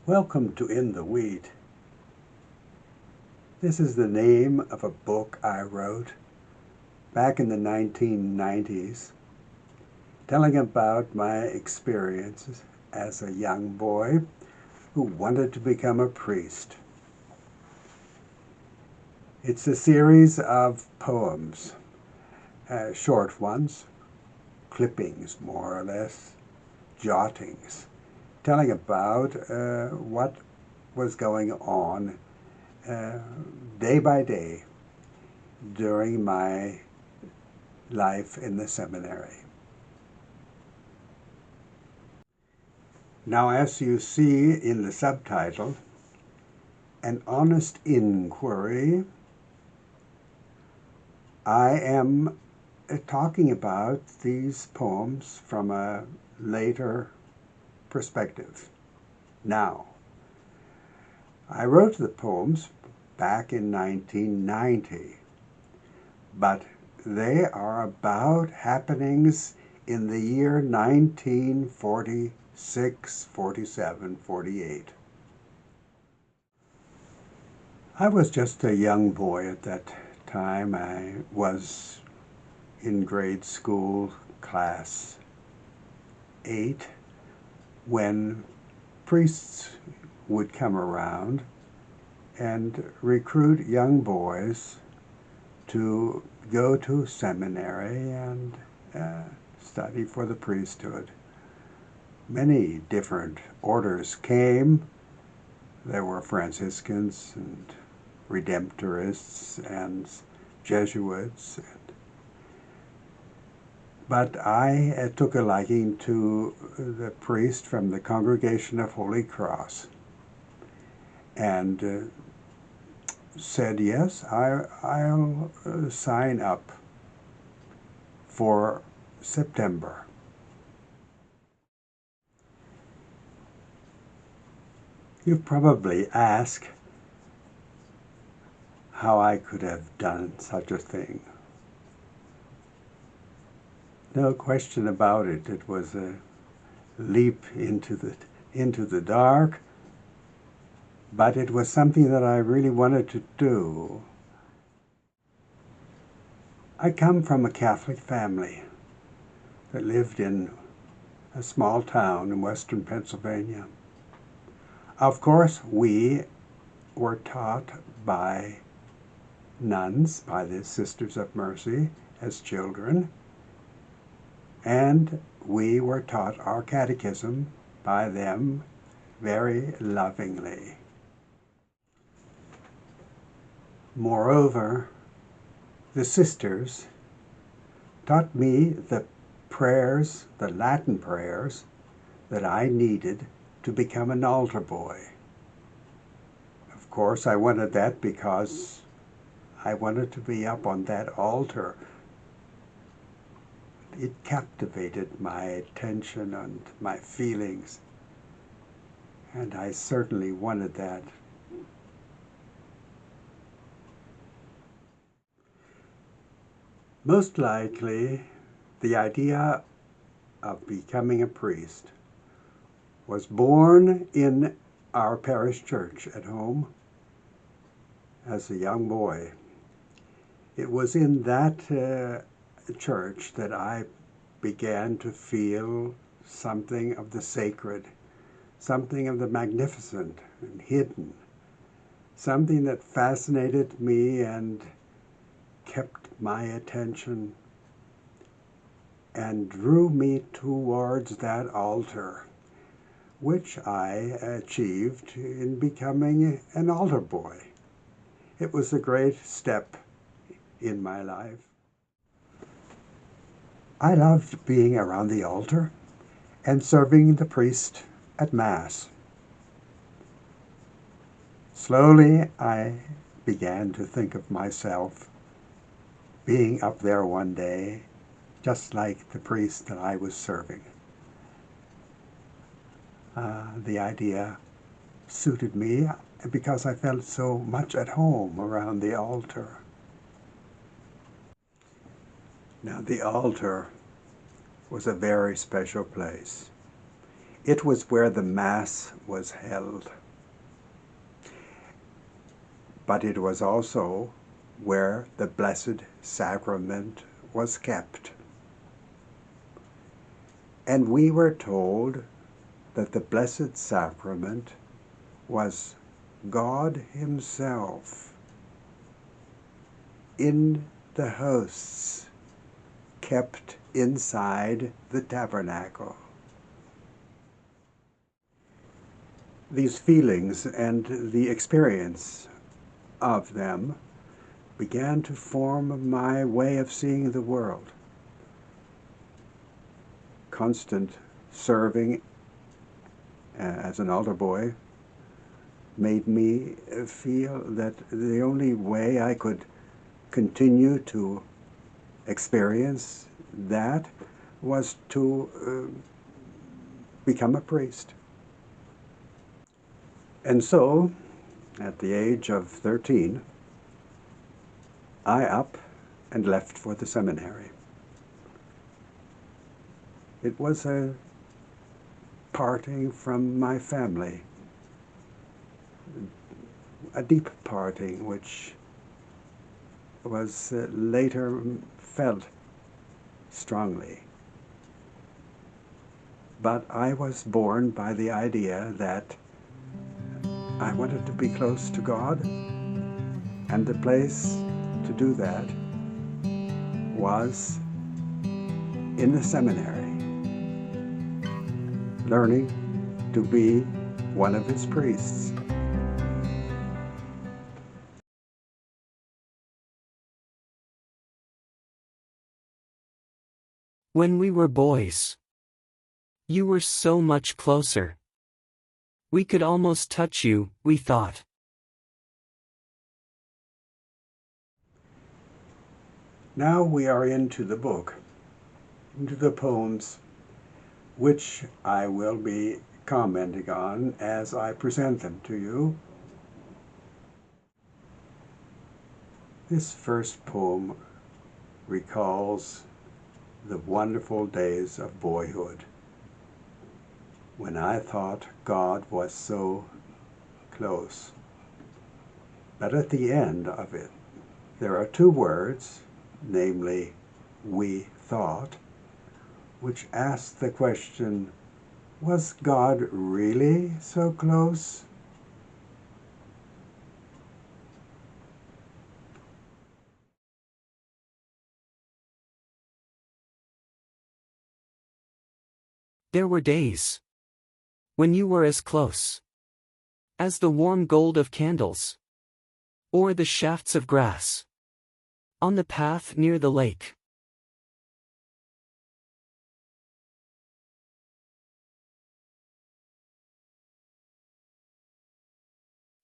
Welcome to In the Wheat. This is the name of a book I wrote back in the 1990s, telling about my experiences as a young boy who wanted to become a priest. It's a series of poems, short ones, clippings more or less, jottings, telling about what was going on day by day during my life in the seminary. Now, as you see in the subtitle, An Honest Inquiry, I am talking about these poems from a later perspective. Now, I wrote the poems back in 1990, but they are about happenings in the year 1946, 47, 48. I was just a young boy at that time. I was in grade school, class 8, when priests would come around and recruit young boys to go to seminary and study for the priesthood. Many different orders came. There were Franciscans and Redemptorists and Jesuits. But I took a liking to the priest from the Congregation of Holy Cross and said, yes, I'll sign up for September. You've probably asked how I could have done such a thing. No question about it. It was a leap into the dark, but it was something that I really wanted to do. I come from a Catholic family that lived in a small town in western Pennsylvania. Of course, we were taught by nuns, by the Sisters of Mercy, as children, and we were taught our catechism by them very lovingly. Moreover, the sisters taught me the prayers, the Latin prayers, that I needed to become an altar boy. Of course, I wanted that because I wanted to be up on that altar. It captivated my attention and my feelings, and I certainly wanted that. Most likely, the idea of becoming a priest was born in our parish church at home as a young boy. It was in that church that I began to feel something of the sacred, something of the magnificent and hidden, something that fascinated me and kept my attention and drew me towards that altar, which I achieved in becoming an altar boy. It was a great step in my life. I loved being around the altar and serving the priest at Mass. Slowly, I began to think of myself being up there one day, just like the priest that I was serving. The idea suited me because I felt so much at home around the altar. Now, the altar was a very special place. It was where the Mass was held, but it was also where the Blessed Sacrament was kept. And we were told that the Blessed Sacrament was God Himself in the hosts kept inside the tabernacle. These feelings and the experience of them began to form my way of seeing the world. Constant serving as an altar boy made me feel that the only way I could continue to experience that was to become a priest. And so, at the age of 13, I up and left for the seminary. It was a parting from my family, a deep parting which was later felt strongly. But I was borne by the idea that I wanted to be close to God, and the place to do that was in the seminary, learning to be one of His priests. When we were boys, you were so much closer. We could almost touch you, we thought. Now we are into the book, into the poems, which I will be commenting on as I present them to you. This first poem recalls the wonderful days of boyhood, when I thought God was so close. But at the end of it, there are two words, namely, we thought, which ask the question, was God really so close? There were days when you were as close as the warm gold of candles, or the shafts of grass on the path near the lake.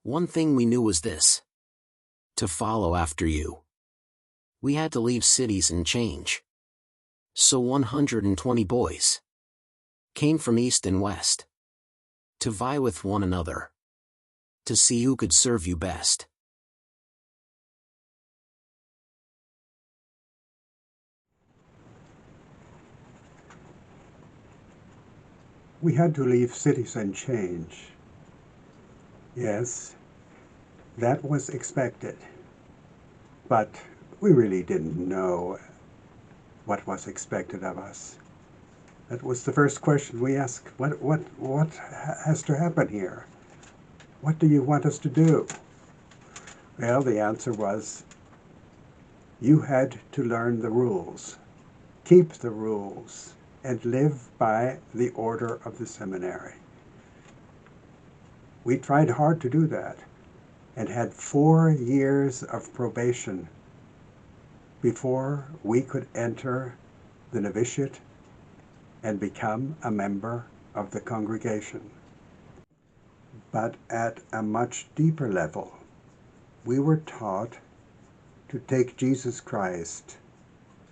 One thing we knew was this: to follow after you. We had to leave cities and change. So 120 boys came from east and west to vie with one another, to see who could serve you best. We had to leave cities and change. Yes, that was expected, but we really didn't know what was expected of us. That was the first question we asked. What has to happen here? What do you want us to do? Well, the answer was, you had to learn the rules, keep the rules, and live by the order of the seminary. We tried hard to do that and had 4 years of probation before we could enter the novitiate and become a member of the congregation. But at a much deeper level, we were taught to take Jesus Christ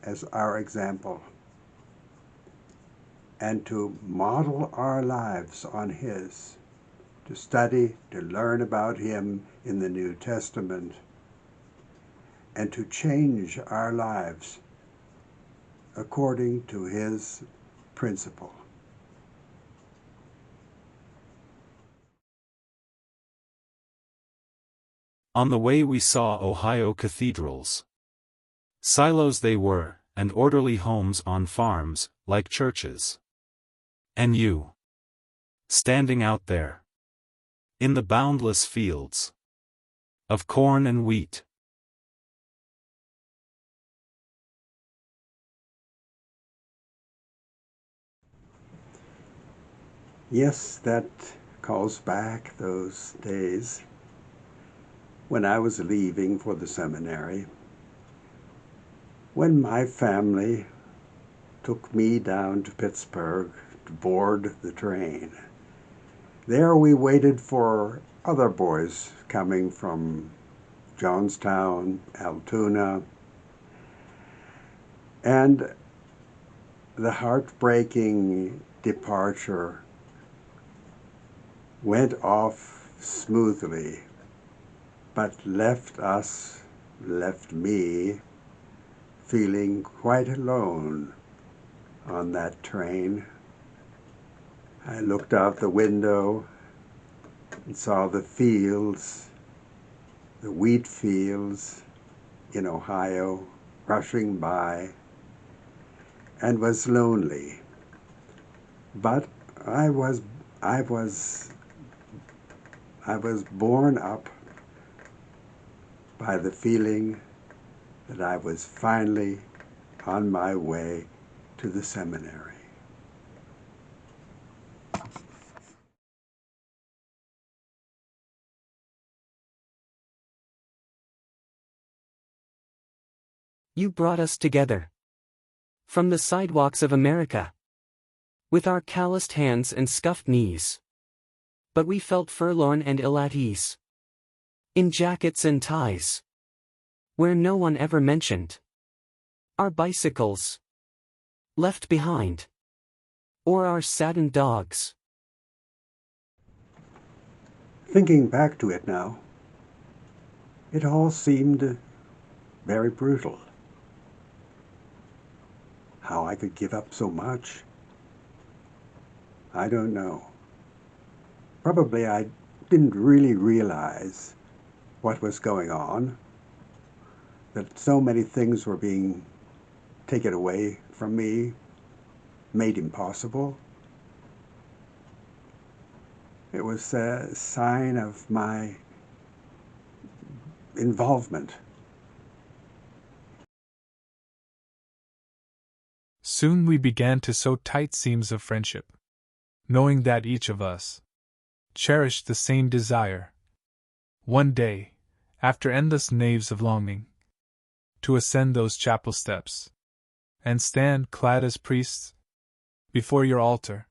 as our example and to model our lives on His, to study, to learn about Him in the New Testament, and to change our lives according to His principle. On the way we saw Ohio cathedrals. Silos they were, and orderly homes on farms, like churches. And you, standing out there, in the boundless fields of corn and wheat. Yes, that calls back those days when I was leaving for the seminary, when my family took me down to Pittsburgh to board the train. There we waited for other boys coming from Johnstown, Altoona, and the heartbreaking departure went off smoothly, but left me feeling quite alone on that train. I looked out the window and saw the fields, the wheat fields in Ohio rushing by, and was lonely. But I was borne up by the feeling that I was finally on my way to the seminary. You brought us together. From the sidewalks of America. With our calloused hands and scuffed knees. But we felt forlorn and ill at ease. In jackets and ties. Where no one ever mentioned. Our bicycles. Left behind. Or our saddened dogs. Thinking back to it now, it all seemed very brutal. How I could give up so much, I don't know. Probably I didn't really realize what was going on, that so many things were being taken away from me, made impossible. It was a sign of my involvement. Soon we began to sew tight seams of friendship, knowing that each of us cherished the same desire. One day, after endless naves of longing, to ascend those chapel steps, and stand clad as priests before your altar,